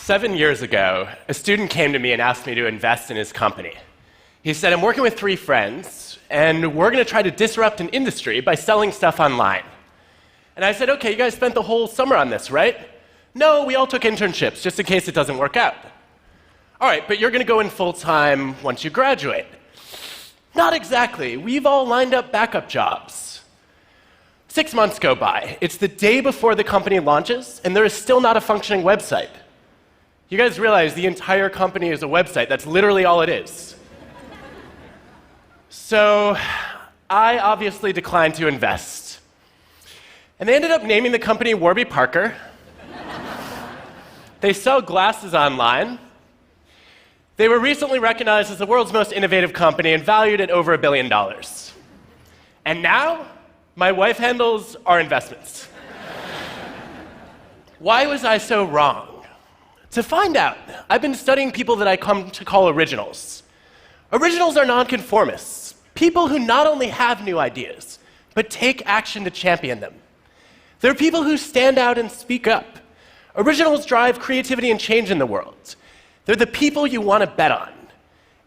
7 years ago, a student came to me and asked me to invest in his company. He said, I'm working with 3 friends, and we're going to try to disrupt an industry by selling stuff online. And I said, okay, you guys spent the whole summer on this, right? No, we all took internships, just in case it doesn't work out. All right, but you're going to go in full-time once you graduate. Not exactly. We've all lined up backup jobs. 6 months go by. It's the day before the company launches, and there is still not a functioning website. You guys realize the entire company is a website. That's literally all it is. So I obviously declined to invest. And they ended up naming the company Warby Parker. They sell glasses online. They were recently recognized as the world's most innovative company and valued at over $1 billion. And now, my wife handles our investments. Why was I so wrong? To find out, I've been studying people that I come to call originals. Originals are nonconformists, people who not only have new ideas, but take action to champion them. They're people who stand out and speak up. Originals drive creativity and change in the world. They're the people you want to bet on,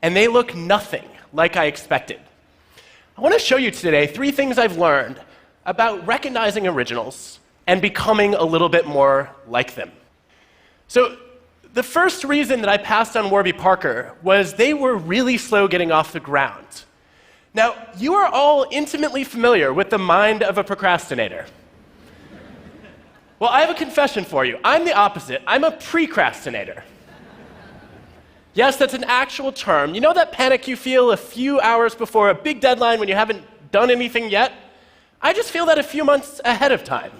and they look nothing like I expected. I want to show you today 3 things I've learned about recognizing originals and becoming a little bit more like them. So, the first reason that I passed on Warby Parker was they were really slow getting off the ground. Now, you are all intimately familiar with the mind of a procrastinator. Well, I have a confession for you. I'm the opposite. I'm a precrastinator. Yes, that's an actual term. You know that panic you feel a few hours before a big deadline when you haven't done anything yet? I just feel that a few months ahead of time.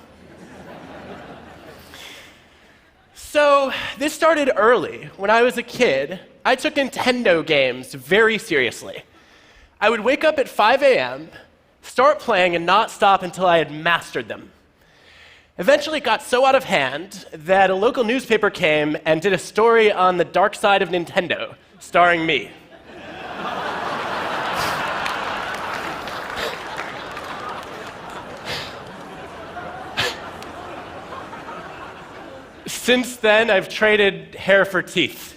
So this started early. When I was a kid, I took Nintendo games very seriously. I would wake up at 5 a.m., start playing, and not stop until I had mastered them. Eventually, it got so out of hand that a local newspaper came and did a story on the dark side of Nintendo, starring me. Since then, I've traded hair for teeth.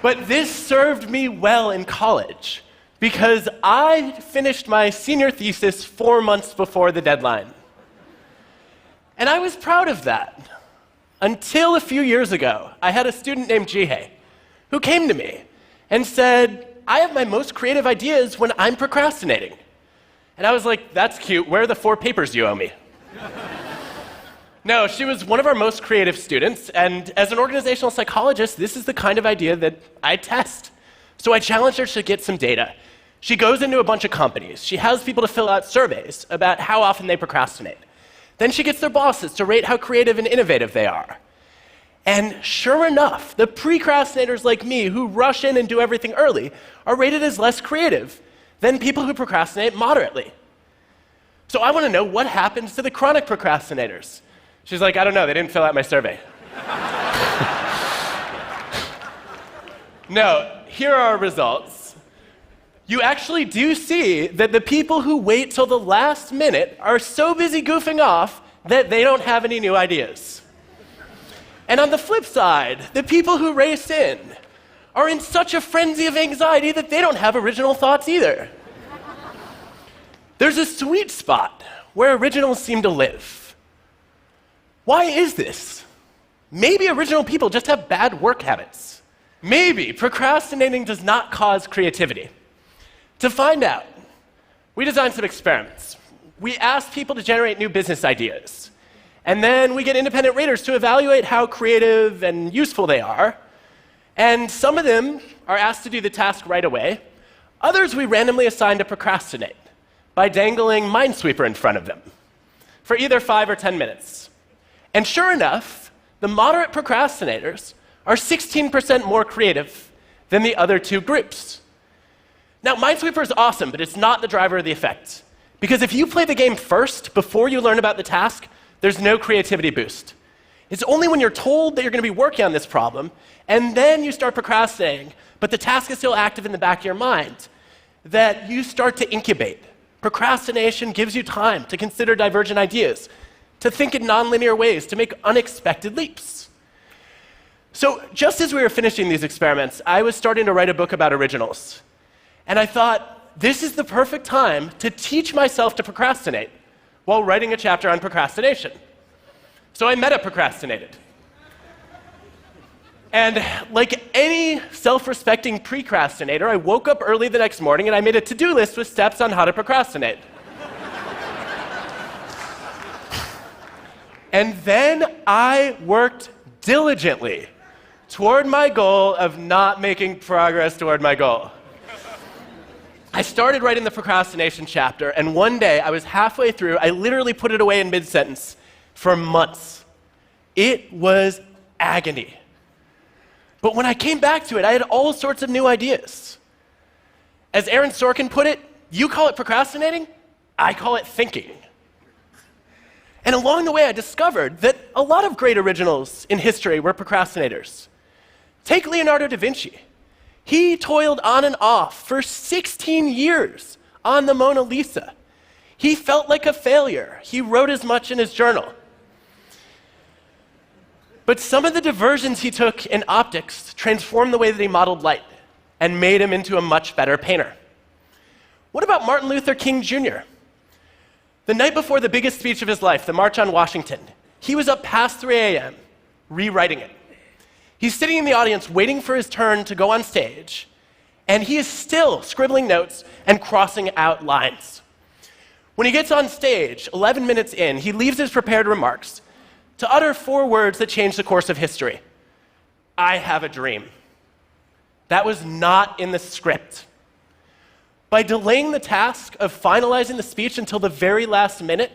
But this served me well in college, because I finished my senior thesis 4 months before the deadline. And I was proud of that. Until a few years ago, I had a student named Jihei who came to me and said, I have my most creative ideas when I'm procrastinating. And I was like, that's cute. Where are the 4 papers you owe me? No, she was one of our most creative students, and as an organizational psychologist, this is the kind of idea that I test. So I challenged her to get some data. She goes into a bunch of companies. She has people to fill out surveys about how often they procrastinate. Then she gets their bosses to rate how creative and innovative they are. And sure enough, the precrastinators like me who rush in and do everything early are rated as less creative than people who procrastinate moderately. So I want to know what happens to the chronic procrastinators. She's like, I don't know, they didn't fill out my survey. No, here are our results. You actually do see that the people who wait till the last minute are so busy goofing off that they don't have any new ideas. And on the flip side, the people who race in are in such a frenzy of anxiety that they don't have original thoughts either. There's a sweet spot where originals seem to live. Why is this? Maybe original people just have bad work habits. Maybe procrastinating does not cause creativity. To find out, we designed some experiments. We asked people to generate new business ideas. And then we get independent raters to evaluate how creative and useful they are. And some of them are asked to do the task right away. Others we randomly assign to procrastinate by dangling Minesweeper in front of them for either 5 or 10 minutes. And sure enough, the moderate procrastinators are 16% more creative than the other 2 groups. Now, Minesweeper is awesome, but it's not the driver of the effect. Because if you play the game first, before you learn about the task, there's no creativity boost. It's only when you're told that you're going to be working on this problem, and then you start procrastinating, but the task is still active in the back of your mind, that you start to incubate. Procrastination gives you time to consider divergent ideas, to think in nonlinear ways, to make unexpected leaps. So just as we were finishing these experiments, I was starting to write a book about originals. And I thought, this is the perfect time to teach myself to procrastinate while writing a chapter on procrastination. So I meta-procrastinated. And like any self-respecting precrastinator, I woke up early the next morning and I made a to-do list with steps on how to procrastinate. And then I worked diligently toward my goal of not making progress toward my goal. I started writing the procrastination chapter, and one day I was halfway through, I literally put it away in mid-sentence for months. It was agony. But when I came back to it, I had all sorts of new ideas. As Aaron Sorkin put it, you call it procrastinating, I call it thinking. And along the way, I discovered that a lot of great originals in history were procrastinators. Take Leonardo da Vinci. He toiled on and off for 16 years on the Mona Lisa. He felt like a failure. He wrote as much in his journal. But some of the diversions he took in optics transformed the way that he modeled light and made him into a much better painter. What about Martin Luther King Jr.? The night before the biggest speech of his life, the March on Washington, he was up past 3 a.m. rewriting it. He's sitting in the audience waiting for his turn to go on stage, and he is still scribbling notes and crossing out lines. When he gets on stage, 11 minutes in, he leaves his prepared remarks to utter 4 words that changed the course of history. I have a dream. That was not in the script. By delaying the task of finalizing the speech until the very last minute,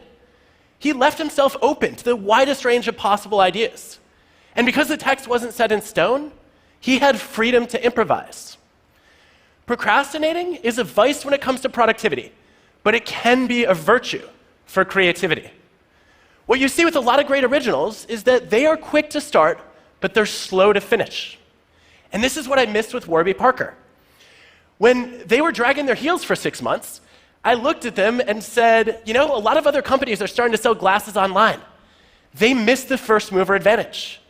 he left himself open to the widest range of possible ideas. And because the text wasn't set in stone, he had freedom to improvise. Procrastinating is a vice when it comes to productivity, but it can be a virtue for creativity. What you see with a lot of great originals is that they are quick to start, but they're slow to finish. And this is what I missed with Warby Parker. When they were dragging their heels for 6 months, I looked at them and said, you know, a lot of other companies are starting to sell glasses online. They missed the first mover advantage.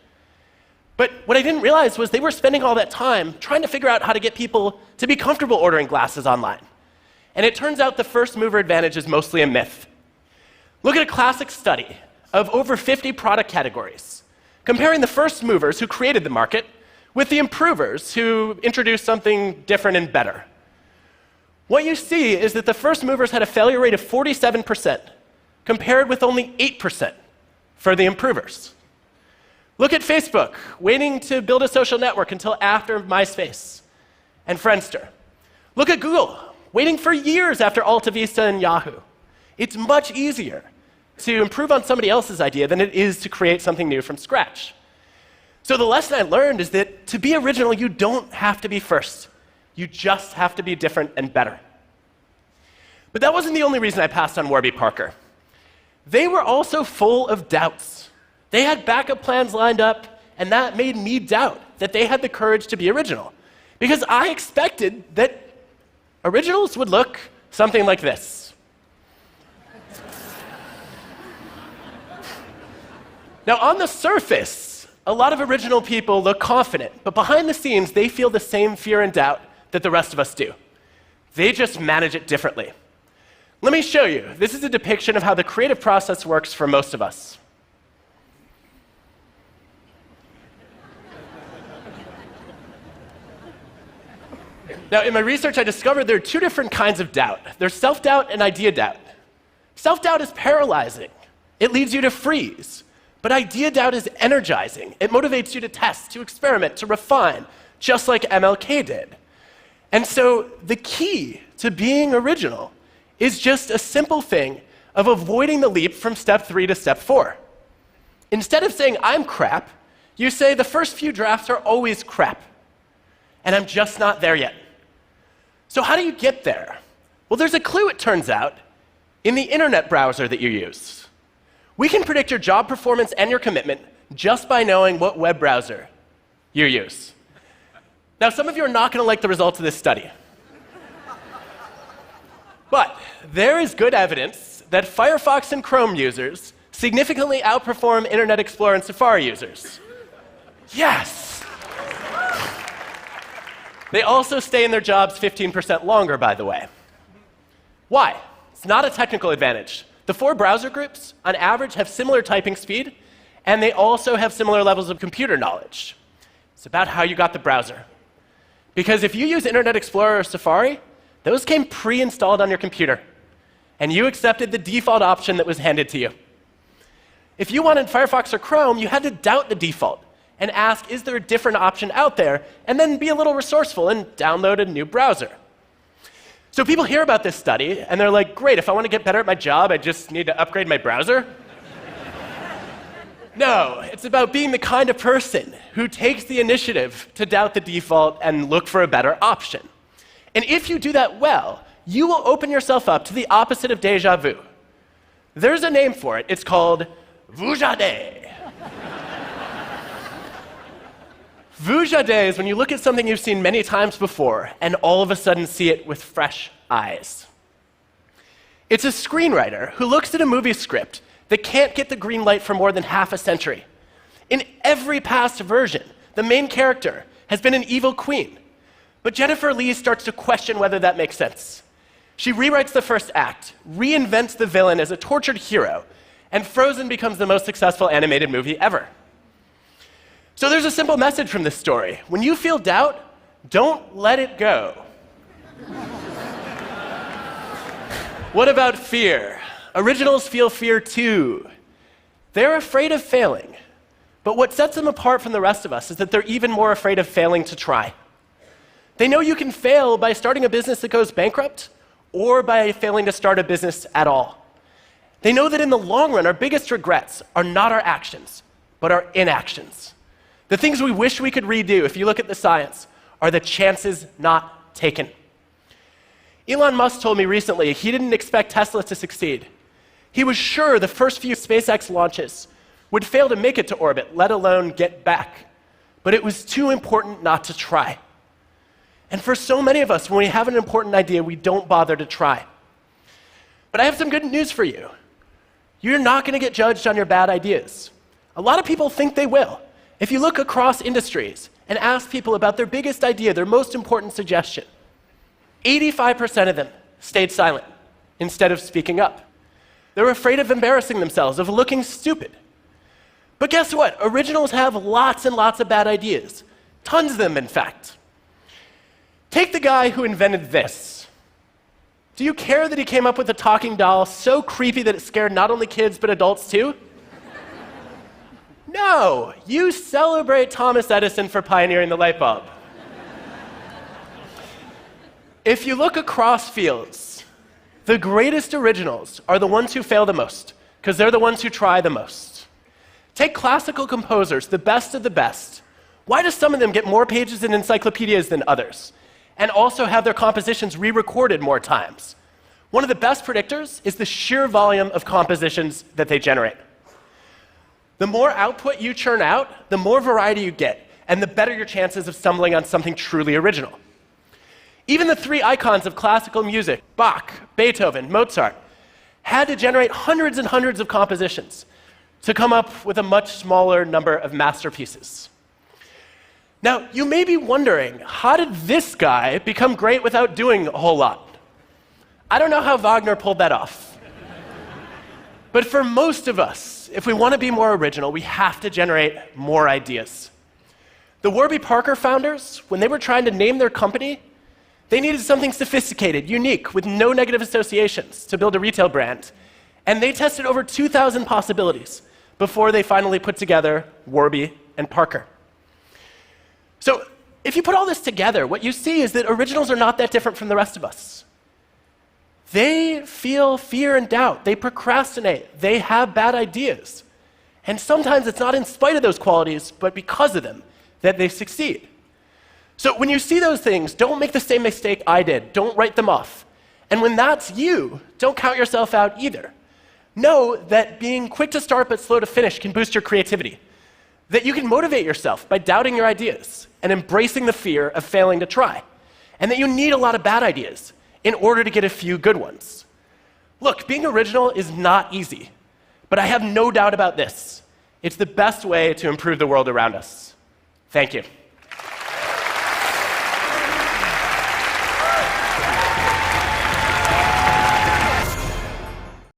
But what I didn't realize was they were spending all that time trying to figure out how to get people to be comfortable ordering glasses online. And it turns out the first mover advantage is mostly a myth. Look at a classic study of over 50 product categories, comparing the first movers who created the market with the improvers who introduced something different and better. What you see is that the first movers had a failure rate of 47%, compared with only 8% for the improvers. Look at Facebook, waiting to build a social network until after MySpace and Friendster. Look at Google, waiting for years after Alta Vista and Yahoo. It's much easier to improve on somebody else's idea than it is to create something new from scratch. So the lesson I learned is that to be original, you don't have to be first. You just have to be different and better. But that wasn't the only reason I passed on Warby Parker. They were also full of doubts. They had backup plans lined up, and that made me doubt that they had the courage to be original. Because I expected that originals would look something like this. Now, on the surface, a lot of original people look confident, but behind the scenes, they feel the same fear and doubt that the rest of us do. They just manage it differently. Let me show you. This is a depiction of how the creative process works for most of us. Now, in my research, I discovered there are 2 different kinds of doubt. There's self-doubt and idea doubt. Self-doubt is paralyzing. It leads you to freeze. But idea doubt is energizing. It motivates you to test, to experiment, to refine, just like MLK did. And so the key to being original is just a simple thing of avoiding the leap from step 3 to step 4. Instead of saying, I'm crap, you say, the first few drafts are always crap, and I'm just not there yet. So how do you get there? Well, there's a clue, it turns out, in the internet browser that you use. We can predict your job performance and your commitment just by knowing what web browser you use. Now, some of you are not going to like the results of this study. But there is good evidence that Firefox and Chrome users significantly outperform Internet Explorer and Safari users. Yes! They also stay in their jobs 15% longer, by the way. Why? It's not a technical advantage. The 4 browser groups, on average, have similar typing speed, and they also have similar levels of computer knowledge. It's about how you got the browser. Because if you use Internet Explorer or Safari, those came pre-installed on your computer, and you accepted the default option that was handed to you. If you wanted Firefox or Chrome, you had to doubt the default and ask, is there a different option out there? And then be a little resourceful and download a new browser. So people hear about this study, and they're like, great, if I want to get better at my job, I just need to upgrade my browser? No, it's about being the kind of person who takes the initiative to doubt the default and look for a better option. And if you do that well, you will open yourself up to the opposite of déjà vu. There's a name for it. It's called vujade. Vujade is when you look at something you've seen many times before and all of a sudden see it with fresh eyes. It's a screenwriter who looks at a movie script that can't get the green light for more than half a century. In every past version, the main character has been an evil queen. But Jennifer Lee starts to question whether that makes sense. She rewrites the first act, reinvents the villain as a tortured hero, and Frozen becomes the most successful animated movie ever. So there's a simple message from this story. When you feel doubt, don't let it go. What about fear? Originals feel fear too. They're afraid of failing. But what sets them apart from the rest of us is that they're even more afraid of failing to try. They know you can fail by starting a business that goes bankrupt or by failing to start a business at all. They know that in the long run, our biggest regrets are not our actions, but our inactions. The things we wish we could redo, if you look at the science, are the chances not taken. Elon Musk told me recently he didn't expect Tesla to succeed. He was sure the first few SpaceX launches would fail to make it to orbit, let alone get back. But it was too important not to try. And for so many of us, when we have an important idea, we don't bother to try. But I have some good news for you. You're not going to get judged on your bad ideas. A lot of people think they will. If you look across industries and ask people about their biggest idea, their most important suggestion, 85% of them stayed silent instead of speaking up. They're afraid of embarrassing themselves, of looking stupid. But guess what? Originals have lots and lots of bad ideas. Tons of them, in fact. Take the guy who invented this. Do you care that he came up with a talking doll so creepy that it scared not only kids but adults too? No, you celebrate Thomas Edison for pioneering the light bulb. If you look across fields, the greatest originals are the ones who fail the most, because they're the ones who try the most. Take classical composers, the best of the best. Why do some of them get more pages in encyclopedias than others, and also have their compositions re-recorded more times? One of the best predictors is the sheer volume of compositions that they generate. The more output you churn out, the more variety you get, and the better your chances of stumbling on something truly original. Even the 3 icons of classical music, Bach, Beethoven, Mozart, had to generate hundreds and hundreds of compositions to come up with a much smaller number of masterpieces. Now, you may be wondering, how did this guy become great without doing a whole lot? I don't know how Wagner pulled that off. But for most of us, if we want to be more original, we have to generate more ideas. The Warby Parker founders, when they were trying to name their company, they needed something sophisticated, unique, with no negative associations to build a retail brand. And they tested over 2,000 possibilities before they finally put together Warby and Parker. So if you put all this together, what you see is that originals are not that different from the rest of us. They feel fear and doubt. They procrastinate. They have bad ideas. And sometimes it's not in spite of those qualities, but because of them, that they succeed. So when you see those things, don't make the same mistake I did. Don't write them off. And when that's you, don't count yourself out either. Know that being quick to start but slow to finish can boost your creativity. That you can motivate yourself by doubting your ideas and embracing the fear of failing to try. And that you need a lot of bad ideas in order to get a few good ones. Look, being original is not easy, But I have no doubt about this. It's the best way to improve the world around us. Thank you.